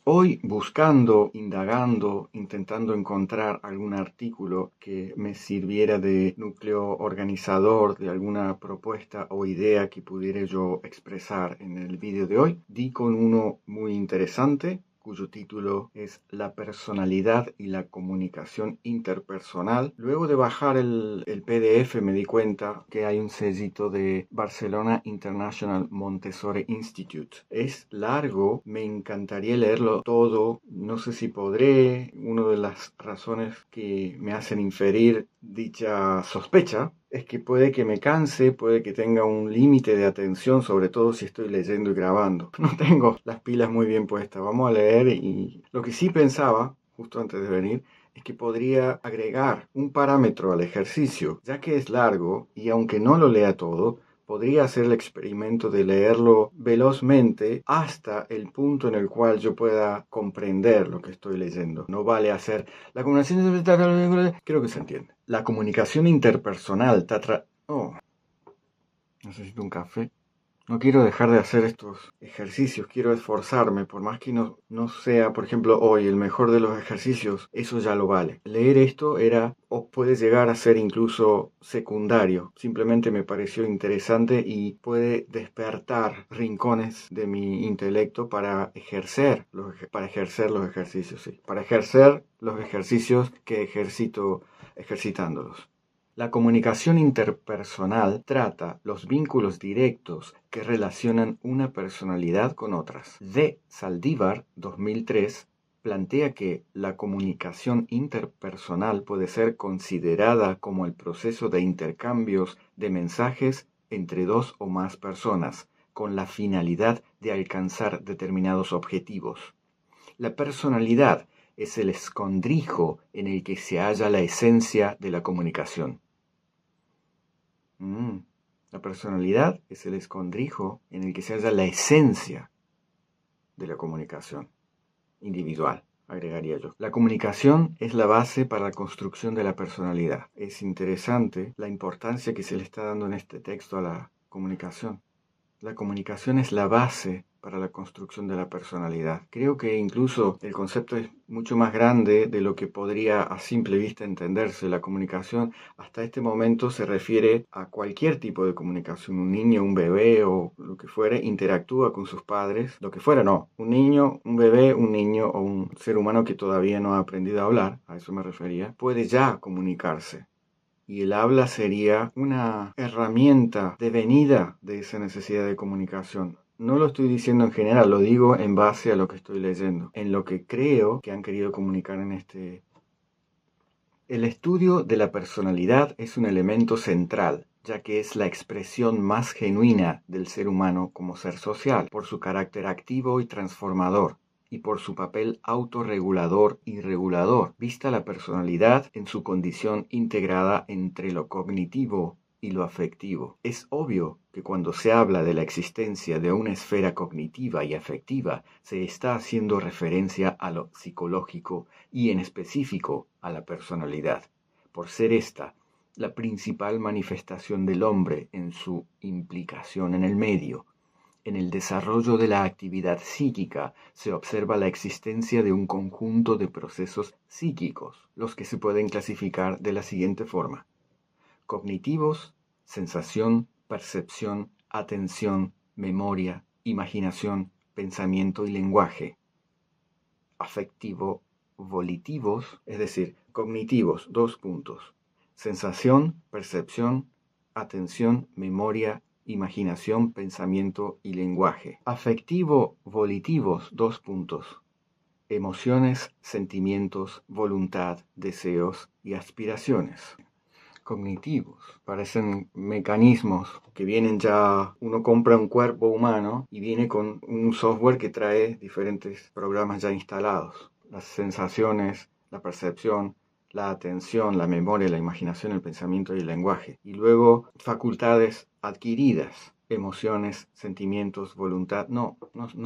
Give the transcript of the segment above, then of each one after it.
Hoy buscando, indagando, intentando encontrar algún artículo que me sirviera de núcleo organizador de alguna propuesta o idea que pudiera yo expresar en el vídeo de hoy, di con uno muy interesante, cuyo título es La personalidad y la comunicación interpersonal. Luego de bajar el PDF me di cuenta que hay un sellito de Barcelona International Montessori Institute. Es largo, me encantaría leerlo todo, no sé si podré. Una de las razones que me hacen inferir dicha sospecha es que puede que me canse, puede que tenga un límite de atención, sobre todo si estoy leyendo y grabando. No tengo las pilas muy bien puestas. Vamos a leer y lo que sí pensaba, justo antes de venir, es que podría agregar un parámetro al ejercicio, ya que es largo y aunque no lo lea todo, podría hacer el experimento de leerlo velozmente hasta el punto en el cual yo pueda comprender lo que estoy leyendo. No vale hacer la comunicación, creo que se entiende. La comunicación interpersonal, necesito un café. No quiero dejar de hacer estos ejercicios, quiero esforzarme, por más que no sea, por ejemplo, hoy el mejor de los ejercicios, eso ya lo vale. Leer esto era, o puede llegar a ser incluso secundario, simplemente me pareció interesante y puede despertar rincones de mi intelecto para ejercer los ejercicios, sí, para ejercer los ejercicios que ejercito ejercitándolos. La comunicación interpersonal trata los vínculos directos que relacionan una personalidad con otras. D. Saldívar, 2003, plantea que la comunicación interpersonal puede ser considerada como el proceso de intercambios de mensajes entre dos o más personas, con la finalidad de alcanzar determinados objetivos. La personalidad es el escondrijo en el que se halla la esencia de la comunicación. La personalidad es el escondrijo en el que se halla la esencia de la comunicación individual, agregaría yo. La comunicación es la base para la construcción de la personalidad. Es interesante la importancia que se le está dando en este texto a la comunicación. La comunicación es la base para la construcción de la personalidad. Creo que incluso el concepto es mucho más grande de lo que podría a simple vista entenderse. La comunicación hasta este momento se refiere a cualquier tipo de comunicación. Un niño, un bebé o lo que fuere interactúa con sus padres. Lo que fuera, no. Un niño, un bebé, un niño o un ser humano que todavía no ha aprendido a hablar, a eso me refería, puede ya comunicarse. Y el habla sería una herramienta devenida de esa necesidad de comunicación. No lo estoy diciendo en general, lo digo en base a lo que estoy leyendo, en lo que creo que han querido comunicar en este. El estudio de la personalidad es un elemento central, ya que es la expresión más genuina del ser humano como ser social, por su carácter activo y transformador, y por su papel autorregulador y regulador, vista la personalidad en su condición integrada entre lo cognitivo y lo afectivo. Es obvio que cuando se habla de la existencia de una esfera cognitiva y afectiva, se está haciendo referencia a lo psicológico y en específico a la personalidad, por ser esta la principal manifestación del hombre en su implicación en el medio. En el desarrollo de la actividad psíquica se observa la existencia de un conjunto de procesos psíquicos, los que se pueden clasificar de la siguiente forma: cognitivos, sensación, percepción, atención, memoria, imaginación, pensamiento y lenguaje. Afectivo-volitivos, es decir, cognitivos, sensación, percepción, atención, memoria, imaginación, pensamiento y lenguaje. Afectivo-volitivos, emociones, sentimientos, voluntad, deseos y aspiraciones. Cognitivos parecen mecanismos que vienen ya, uno compra un cuerpo humano y viene con un software que trae diferentes programas ya instalados. Las sensaciones, la percepción, la atención, la memoria, la imaginación, el pensamiento y el lenguaje. Y luego facultades adquiridas, emociones, sentimientos, voluntad. No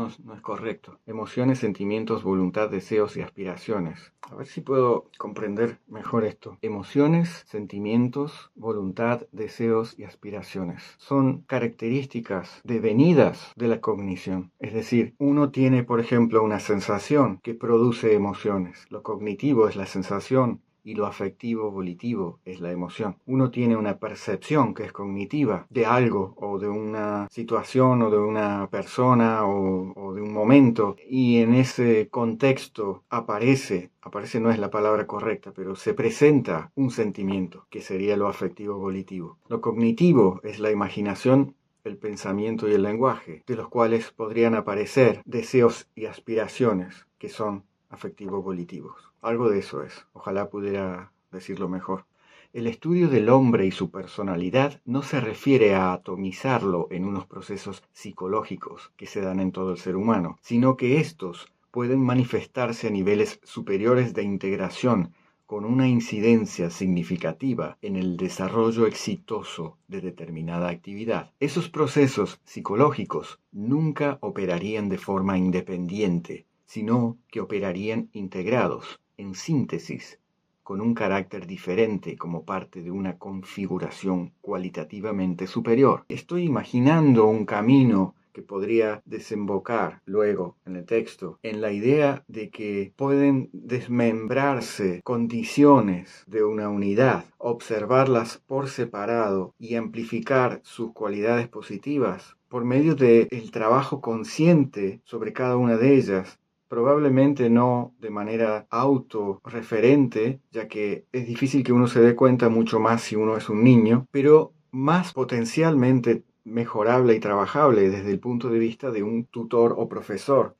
es correcto. Emociones, sentimientos, voluntad, deseos y aspiraciones. A ver si puedo comprender mejor esto. Emociones, sentimientos, voluntad, deseos y aspiraciones. Son características devenidas de la cognición. Es decir, uno tiene, por ejemplo, una sensación que produce emociones. Lo cognitivo es la sensación y lo afectivo volitivo es la emoción. Uno tiene una percepción que es cognitiva de algo o de una situación o de una persona o de un momento, y en ese contexto aparece no es la palabra correcta, pero se presenta un sentimiento que sería lo afectivo volitivo. Lo cognitivo es la imaginación, el pensamiento y el lenguaje, de los cuales podrían aparecer deseos y aspiraciones que son afectivo-volitivos. Algo de eso es. Ojalá pudiera decirlo mejor. El estudio del hombre y su personalidad no se refiere a atomizarlo en unos procesos psicológicos que se dan en todo el ser humano, sino que estos pueden manifestarse a niveles superiores de integración con una incidencia significativa en el desarrollo exitoso de determinada actividad. Esos procesos psicológicos nunca operarían de forma independiente, sino que operarían integrados, en síntesis, con un carácter diferente como parte de una configuración cualitativamente superior. Estoy imaginando un camino que podría desembocar luego en el texto en la idea de que pueden desmembrarse condiciones de una unidad, observarlas por separado y amplificar sus cualidades positivas por medio del trabajo consciente sobre cada una de ellas. Probablemente no de manera autorreferente, ya que es difícil que uno se dé cuenta mucho más si uno es un niño, pero más potencialmente mejorable y trabajable desde el punto de vista de un tutor o profesor.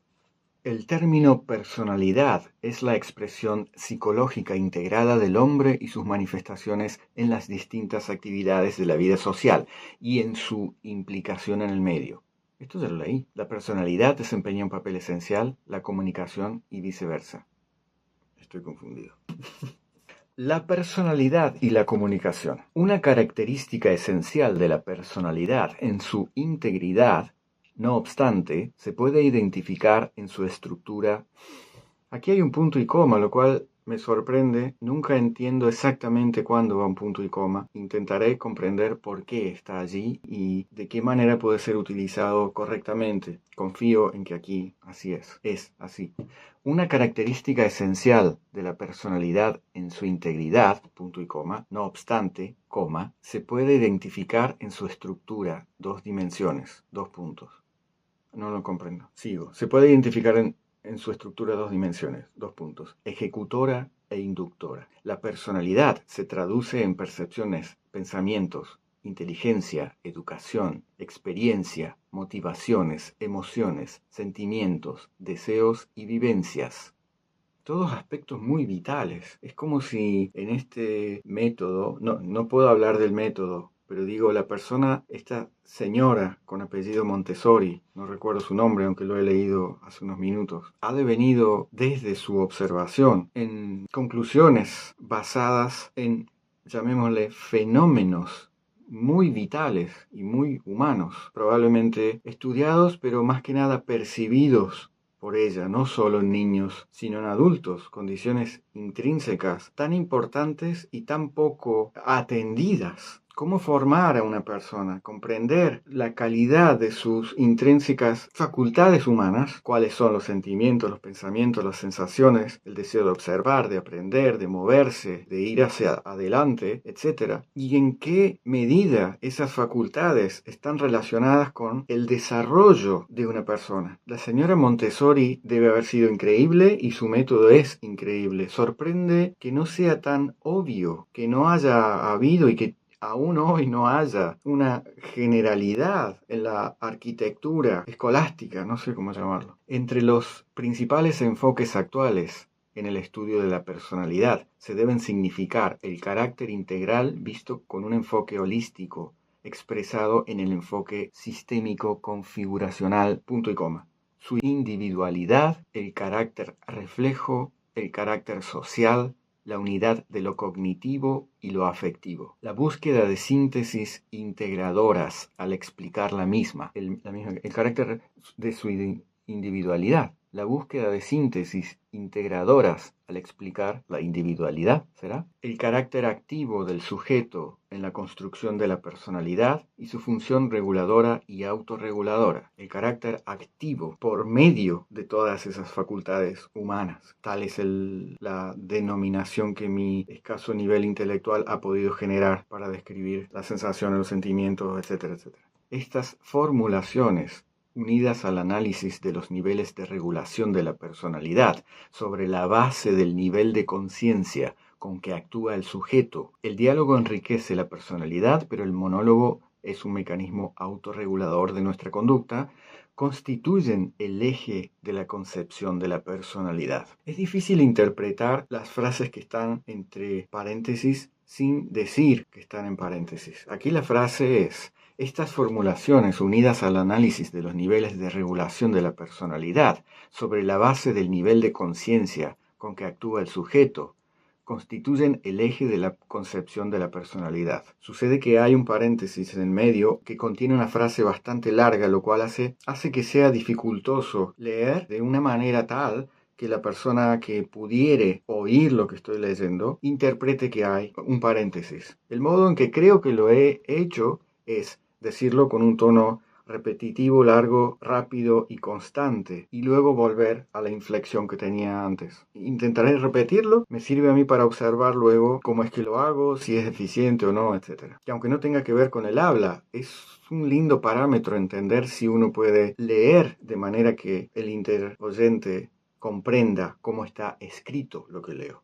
El término personalidad es la expresión psicológica integrada del hombre y sus manifestaciones en las distintas actividades de la vida social y en su implicación en el medio. Esto ya lo leí. La personalidad desempeña un papel esencial, la comunicación y viceversa. Estoy confundido. La personalidad y la comunicación. Una característica esencial de la personalidad en su integridad, no obstante, se puede identificar en su estructura. Aquí hay un punto y coma, lo cual me sorprende. Nunca entiendo exactamente cuándo va un punto y coma. Intentaré comprender por qué está allí y de qué manera puede ser utilizado correctamente. Confío en que aquí así es así. Una característica esencial de la personalidad en su integridad, punto y coma, no obstante, coma, se puede identificar en su estructura, dos dimensiones, dos puntos. No lo comprendo. Sigo. Se puede identificar en su estructura dos dimensiones, dos puntos, ejecutora e inductora. La personalidad se traduce en percepciones, pensamientos, inteligencia, educación, experiencia, motivaciones, emociones, sentimientos, deseos y vivencias. Todos aspectos muy vitales. Es como si en este método, no puedo hablar del método, pero digo, la persona, esta señora con apellido Montessori, no recuerdo su nombre, aunque lo he leído hace unos minutos, ha devenido desde su observación en conclusiones basadas en, llamémosle, fenómenos muy vitales y muy humanos, probablemente estudiados, pero más que nada percibidos por ella, no solo en niños, sino en adultos, condiciones intrínsecas tan importantes y tan poco atendidas. ¿Cómo formar a una persona? Comprender la calidad de sus intrínsecas facultades humanas, cuáles son los sentimientos, los pensamientos, las sensaciones, el deseo de observar, de aprender, de moverse, de ir hacia adelante, etc. Y en qué medida esas facultades están relacionadas con el desarrollo de una persona. La señora Montessori debe haber sido increíble y su método es increíble. Sorprende que no sea tan obvio, que no haya habido y que aún hoy no haya una generalidad en la arquitectura escolástica, no sé cómo llamarlo. Entre los principales enfoques actuales en el estudio de la personalidad se deben significar el carácter integral visto con un enfoque holístico, expresado en el enfoque sistémico configuracional, punto y coma. Su individualidad, el carácter reflejo, el carácter social, la unidad de lo cognitivo y lo afectivo. La búsqueda de síntesis integradoras al explicar la misma, el carácter de su individualidad. La búsqueda de síntesis integradoras al explicar la individualidad, ¿será? El carácter activo del sujeto en la construcción de la personalidad y su función reguladora y autorreguladora. El carácter activo por medio de todas esas facultades humanas. Tal es la denominación que mi escaso nivel intelectual ha podido generar para describir las sensaciones, los sentimientos, etcétera, etcétera. Estas formulaciones unidas al análisis de los niveles de regulación de la personalidad sobre la base del nivel de conciencia con que actúa el sujeto. El diálogo enriquece la personalidad, pero el monólogo es un mecanismo autorregulador de nuestra conducta, constituyen el eje de la concepción de la personalidad. Es difícil interpretar las frases que están entre paréntesis sin decir que están en paréntesis. Aquí la frase es: estas formulaciones, unidas al análisis de los niveles de regulación de la personalidad sobre la base del nivel de conciencia con que actúa el sujeto, constituyen el eje de la concepción de la personalidad. Sucede que hay un paréntesis en el medio que contiene una frase bastante larga, lo cual hace que sea dificultoso leer de una manera tal que la persona que pudiere oír lo que estoy leyendo interprete que hay un paréntesis. El modo en que creo que lo he hecho es decirlo con un tono repetitivo, largo, rápido y constante, y luego volver a la inflexión que tenía antes. Intentaré repetirlo, me sirve a mí para observar luego cómo es que lo hago, si es eficiente o no, etc. Que aunque no tenga que ver con el habla, es un lindo parámetro entender si uno puede leer de manera que el interoyente comprenda cómo está escrito lo que leo.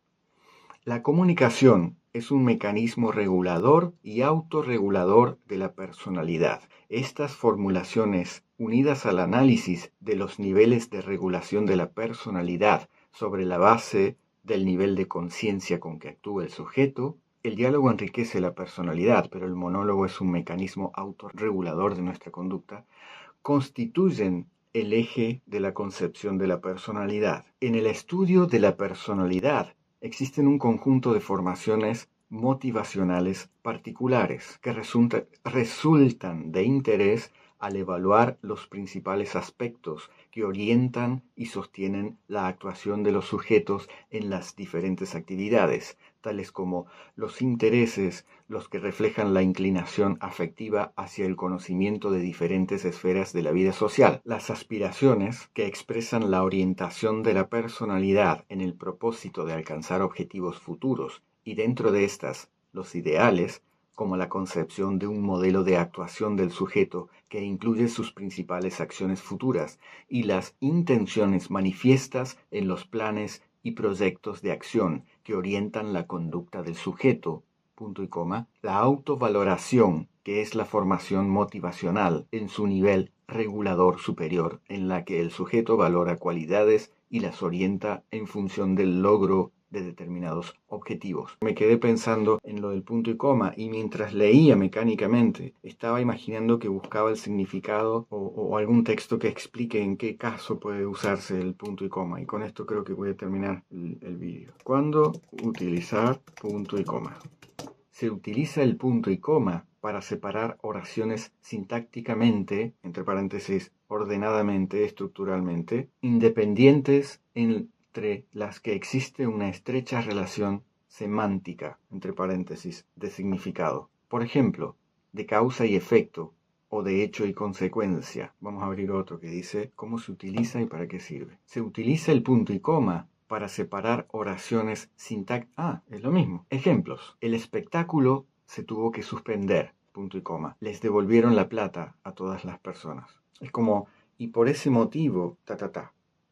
La comunicación es un mecanismo regulador y autorregulador de la personalidad. Estas formulaciones, unidas al análisis de los niveles de regulación de la personalidad sobre la base del nivel de conciencia con que actúa el sujeto, el diálogo enriquece la personalidad, pero el monólogo es un mecanismo autorregulador de nuestra conducta, constituyen el eje de la concepción de la personalidad. En el estudio de la personalidad, existen un conjunto de formaciones motivacionales particulares que resultan de interés al evaluar los principales aspectos que orientan y sostienen la actuación de los sujetos en las diferentes actividades, tales como los intereses, los que reflejan la inclinación afectiva hacia el conocimiento de diferentes esferas de la vida social, las aspiraciones, que expresan la orientación de la personalidad en el propósito de alcanzar objetivos futuros, y dentro de estas, los ideales, como la concepción de un modelo de actuación del sujeto que incluye sus principales acciones futuras, y las intenciones manifiestas en los planes y proyectos de acción que orientan la conducta del sujeto, punto y coma, la autovaloración, que es la formación motivacional en su nivel regulador superior, en la que el sujeto valora cualidades y las orienta en función del logro de determinados objetivos. Me quedé pensando en lo del punto y coma, y mientras leía mecánicamente estaba imaginando que buscaba el significado o algún texto que explique en qué caso puede usarse el punto y coma, y con esto creo que voy a terminar el vídeo. ¿Cuándo utilizar punto y coma? Se utiliza el punto y coma para separar oraciones sintácticamente, entre paréntesis, ordenadamente, estructuralmente, independientes entre las que existe una estrecha relación semántica, entre paréntesis, de significado. Por ejemplo, de causa y efecto, o de hecho y consecuencia. Vamos a abrir otro que dice cómo se utiliza y para qué sirve. Se utiliza el punto y coma para separar oraciones sintácticas. Es lo mismo. Ejemplos. El espectáculo se tuvo que suspender, punto y coma. Les devolvieron la plata a todas las personas. Es como, y por ese motivo,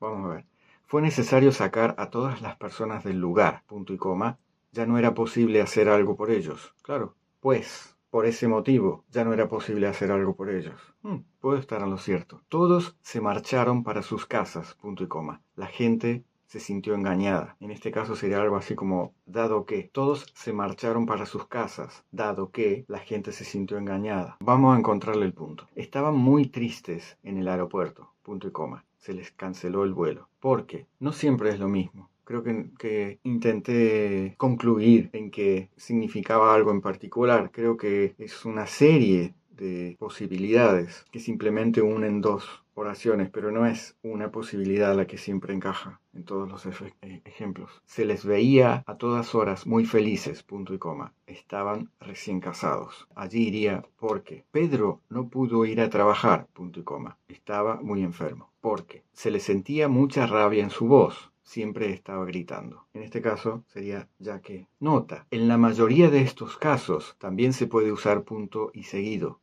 Vamos a ver. Fue necesario sacar a todas las personas del lugar, punto y coma. Ya no era posible hacer algo por ellos. Claro, pues, por ese motivo, ya no era posible hacer algo por ellos. Puedo estar en lo cierto. Todos se marcharon para sus casas, punto y coma. La gente se sintió engañada. En este caso sería algo así como, dado que todos se marcharon para sus casas, dado que la gente se sintió engañada. Vamos a encontrarle el punto. Estaban muy tristes en el aeropuerto, punto y coma. Se les canceló el vuelo. Porque no siempre es lo mismo. Creo que intenté concluir en que significaba algo en particular. Creo que es una serie de posibilidades que simplemente unen dos oraciones, pero no es una posibilidad la que siempre encaja en todos los ejemplos. Se les veía a todas horas muy felices, punto y coma. Estaban recién casados. Allí iría porque Pedro no pudo ir a trabajar, punto y coma. Estaba muy enfermo. Porque se le sentía mucha rabia en su voz. Siempre estaba gritando. En este caso sería ya que. Nota, en la mayoría de estos casos también se puede usar punto y seguido.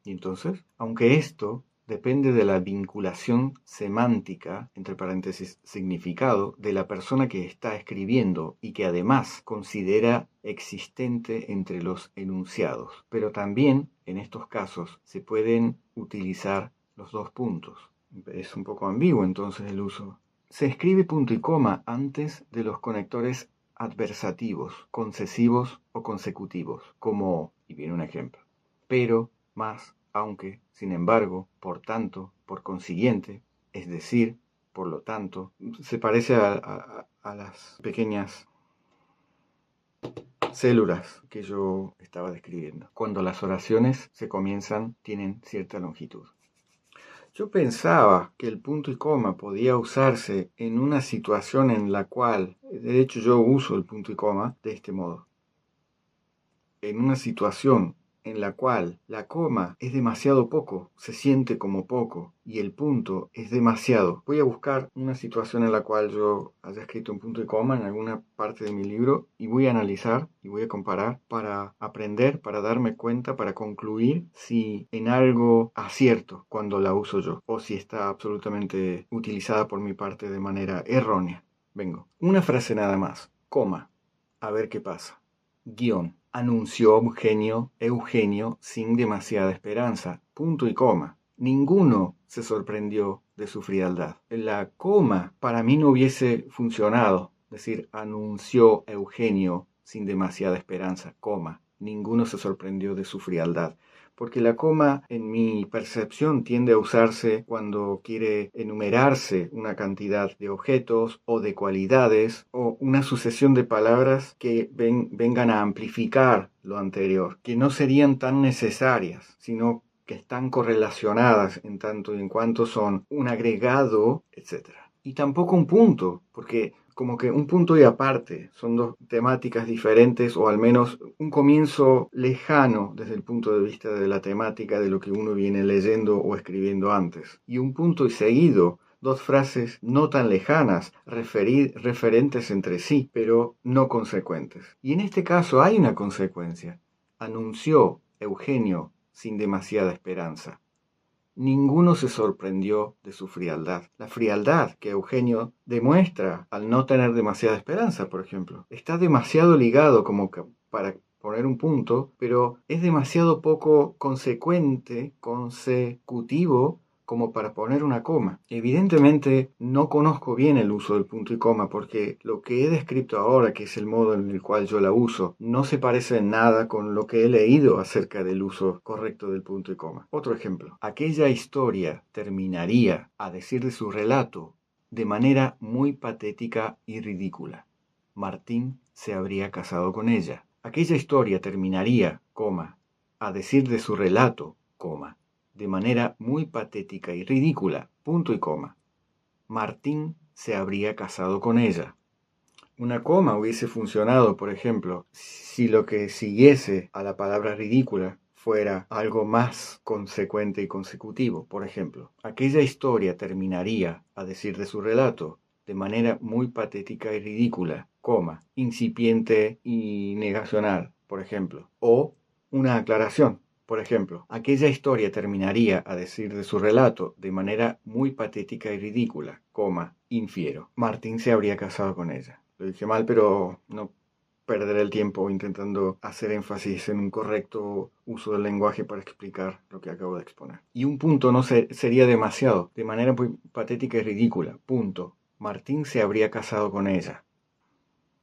¿Y entonces? Aunque esto depende de la vinculación semántica, entre paréntesis, significado, de la persona que está escribiendo y que además considera existente entre los enunciados. Pero también, en estos casos, se pueden utilizar los dos puntos. Es un poco ambiguo entonces el uso. Se escribe punto y coma antes de los conectores adversativos, concesivos o consecutivos, como, y viene un ejemplo, pero, más, aunque, sin embargo, por tanto, por consiguiente, es decir, por lo tanto, se parece a las pequeñas células que yo estaba describiendo. Cuando las oraciones se comienzan, tienen cierta longitud. Yo pensaba que el punto y coma podía usarse en una situación en la cual, de hecho yo uso el punto y coma de este modo, en una situación en la cual la coma es demasiado poco, se siente como poco, y el punto es demasiado. Voy a buscar una situación en la cual yo haya escrito un punto y coma en alguna parte de mi libro y voy a analizar y voy a comparar para aprender, para darme cuenta, para concluir si en algo acierto cuando la uso yo o si está absolutamente utilizada por mi parte de manera errónea. Vengo. Una frase nada más. Coma. A ver qué pasa. Guión. Anunció Eugenio sin demasiada esperanza. Punto y coma. Ninguno se sorprendió de su frialdad. La coma para mí no hubiese funcionado. Es decir, anunció Eugenio sin demasiada esperanza, coma. Ninguno se sorprendió de su frialdad. Porque la coma, en mi percepción, tiende a usarse cuando quiere enumerarse una cantidad de objetos o de cualidades o una sucesión de palabras que vengan a amplificar lo anterior, que no serían tan necesarias, sino que están correlacionadas en tanto y en cuanto son un agregado, etc. Y tampoco un punto, porque como que un punto y aparte, son dos temáticas diferentes o al menos un comienzo lejano desde el punto de vista de la temática de lo que uno viene leyendo o escribiendo antes. Y un punto y seguido, dos frases no tan lejanas, referentes entre sí, pero no consecuentes. Y en este caso hay una consecuencia. Anunció Eugenio sin demasiada esperanza. Ninguno se sorprendió de su frialdad. La frialdad que Eugenio demuestra al no tener demasiada esperanza, por ejemplo. Está demasiado ligado como que para poner un punto, pero es demasiado poco consecutivo como para poner una coma. Evidentemente no conozco bien el uso del punto y coma porque lo que he descrito ahora, que es el modo en el cual yo la uso, no se parece en nada con lo que he leído acerca del uso correcto del punto y coma. Otro ejemplo. Aquella historia terminaría, a decir de su relato, de manera muy patética y ridícula. Martín se habría casado con ella. Aquella historia terminaría, coma, a decir de su relato, coma, de manera muy patética y ridícula, punto y coma. Martín se habría casado con ella. Una coma hubiese funcionado, por ejemplo, si lo que siguiese a la palabra ridícula fuera algo más consecuente y consecutivo. Por ejemplo, aquella historia terminaría, a decir de su relato, de manera muy patética y ridícula, coma, incipiente y negacional, por ejemplo. O una aclaración. Por ejemplo, aquella historia terminaría, a decir de su relato, de manera muy patética y ridícula, coma, infiero. Martín se habría casado con ella. Lo dije mal, pero no perderé el tiempo intentando hacer énfasis en un correcto uso del lenguaje para explicar lo que acabo de exponer. Y un punto no sería demasiado, de manera muy patética y ridícula. Punto. Martín se habría casado con ella.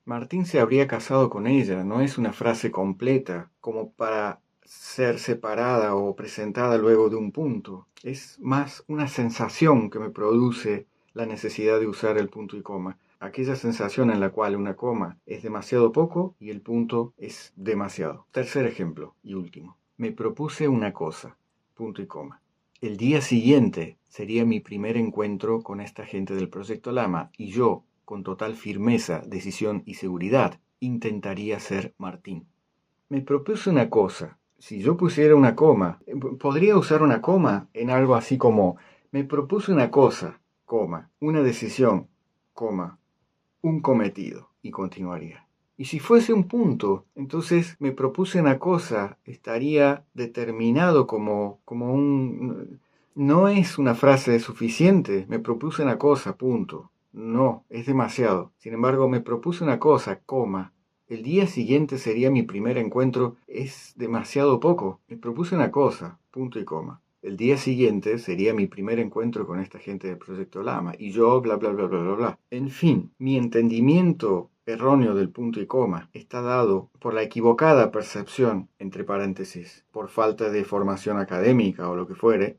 Martín se habría casado con ella no es una frase completa como para ser separada o presentada luego de un punto. Es más una sensación que me produce la necesidad de usar el punto y coma. Aquella sensación en la cual una coma es demasiado poco y el punto es demasiado. Tercer ejemplo y último. Me propuse una cosa, punto y coma. El día siguiente sería mi primer encuentro con esta gente del Proyecto Lama y yo, con total firmeza, decisión y seguridad, intentaría ser Martín. Me propuse una cosa. Si yo pusiera una coma, podría usar una coma en algo así como me propuse una cosa, coma, una decisión, coma, un cometido, y continuaría. Y si fuese un punto, entonces me propuse una cosa, estaría determinado como un... No es una frase suficiente, me propuse una cosa, punto. No, es demasiado. Sin embargo, me propuse una cosa, coma. El día siguiente sería mi primer encuentro, es demasiado poco. Me propuse una cosa, punto y coma. El día siguiente sería mi primer encuentro con esta gente del Proyecto Lama y yo bla bla bla bla bla bla. En fin, mi entendimiento erróneo del punto y coma está dado por la equivocada percepción, entre paréntesis, por falta de formación académica o lo que fuere,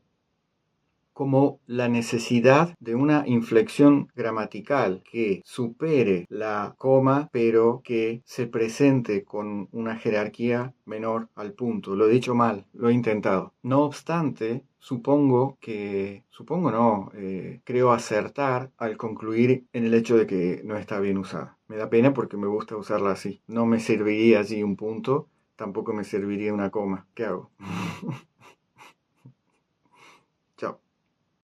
como la necesidad de una inflexión gramatical que supere la coma, pero que se presente con una jerarquía menor al punto. Lo he dicho mal, lo he intentado. No obstante, creo acertar al concluir en el hecho de que no está bien usada. Me da pena porque me gusta usarla así. No me serviría allí un punto, tampoco me serviría una coma. ¿Qué hago?